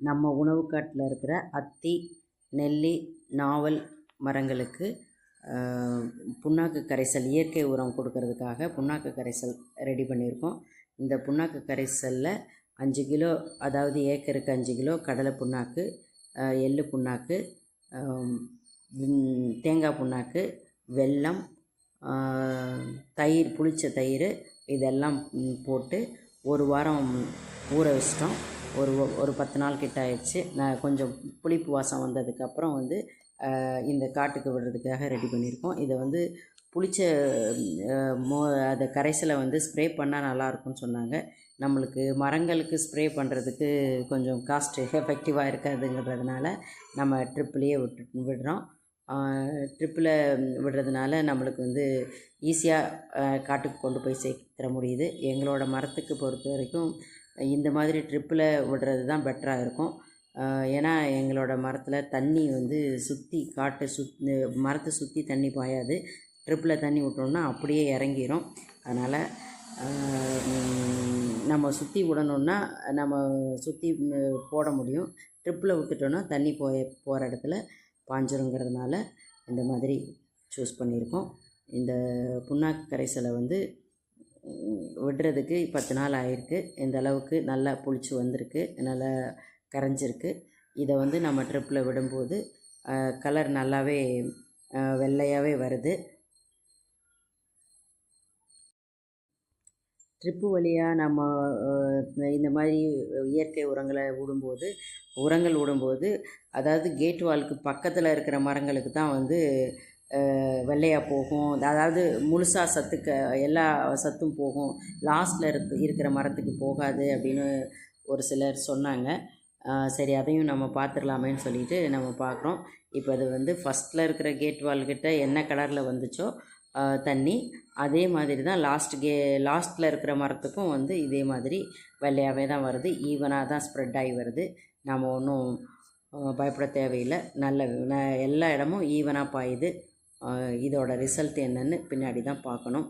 நம்ம உணவுக்காட்டில் இருக்கிற அத்தி, நெல்லி, நாவல் மரங்களுக்கு புண்ணாக்கு கரைசல், இயற்கை உரம் கொடுக்கறதுக்காக புண்ணாக்கு கரைசல் ரெடி பண்ணியிருக்கோம். இந்த புண்ணாக்கு கரைசலில் 5 கிலோ, அதாவது ஏக்கருக்கு 5 கிலோ கடலை புண்ணாக்கு, எள்ளு புண்ணாக்கு, தேங்காய் புண்ணாக்கு, வெல்லம், தயிர், புளிச்ச தயிர் இதெல்லாம் போட்டு ஒரு வாரம் ஊற வச்சிட்டோம். ஒரு 10 நாள் கிட்ட ஆயிடுச்சு. நான் கொஞ்சம் புளிப்பு வாசம் வந்ததுக்கப்புறம் இந்த காட்டுக்கு விடுறதுக்காக ரெடி பண்ணியிருக்கோம். இதை புளிச்ச அதை கரைசலை ஸ்ப்ரே பண்ணால் நல்லாயிருக்கும்னு சொன்னாங்க. நம்மளுக்கு மரங்களுக்கு ஸ்ப்ரே பண்ணுறதுக்கு கொஞ்சம் காஸ்ட் எஃபெக்டிவாக இருக்காதுங்கிறதுனால நம்ம ட்ரிப்லேயே விடுறோம். ட்ரிப்பில் விடுறதுனால நம்மளுக்கு ஈஸியாக காட்டுக்கு கொண்டு போய் சேர்த்துற முடியுது. எங்களோட மரத்துக்கு பொறுத்த வரைக்கும் இந்த மாதிரி ட்ரிப்பில் விடுறது தான் பெட்டராக இருக்கும். ஏன்னா எங்களோட மரத்தில் தண்ணி சுற்றி மரத்தை சுற்றி தண்ணி பாயாது. ட்ரிப்பில் தண்ணி விட்டோம்னா அப்படியே இறங்கிரும். அதனால் நம்ம சுற்றி விடணுன்னா நம்ம சுற்றி போட முடியும். ட்ரிப்பில் விட்டுட்டோன்னா தண்ணி போகிற இடத்துல பாஞ்சிருங்கிறதுனால இந்த மாதிரி சூஸ் பண்ணியிருக்கோம். இந்த புண்ணாக்கு கரைசலை விடுறதுக்கு 10 நாள் ஆகிருக்கு. இந்த அளவுக்கு நல்லா புளிச்சு வந்திருக்கு, நல்லா கரைஞ்சிருக்கு. இதை நம்ம ட்ரிப்பில் விடும்போது கலர் நல்லாவே வெள்ளையாகவே வருது. ட்ரிப்பு வழியாக நம்ம இந்த மாதிரி இயற்கை உரங்கள் விடும்போது அதாவது கேட் வாலுக்கு பக்கத்தில் இருக்கிற மரங்களுக்கு தான் வெள்ளையாக போகும். அதாவது முழுசாக எல்லா சத்தும் போகும், லாஸ்ட்டில் இருக்கிற மரத்துக்கு போகாது அப்படின்னு ஒரு சிலர் சொன்னாங்க. சரி, அதையும் நம்ம பார்த்துடலாமேன்னு சொல்லிட்டு நம்ம பார்க்குறோம். இப்போ அது ஃபஸ்ட்டில் இருக்கிற கேட் வால்கிட்ட என்ன கலரில் வந்துச்சோ தண்ணி, அதே மாதிரி தான் லாஸ்ட்டில் இருக்கிற மரத்துக்கும் இதே மாதிரி வெள்ளையாகவே தான் வருது. ஈவனாக தான் ஸ்ப்ரெட் ஆகி வருது. நம்ம ஒன்றும் பயப்பட தேவையில்லை. எல்லா இடமும் ஈவனாக பாயுது. இதோட ரிசல்ட் என்னன்னு பின்னாடி தான் பார்க்கணும்.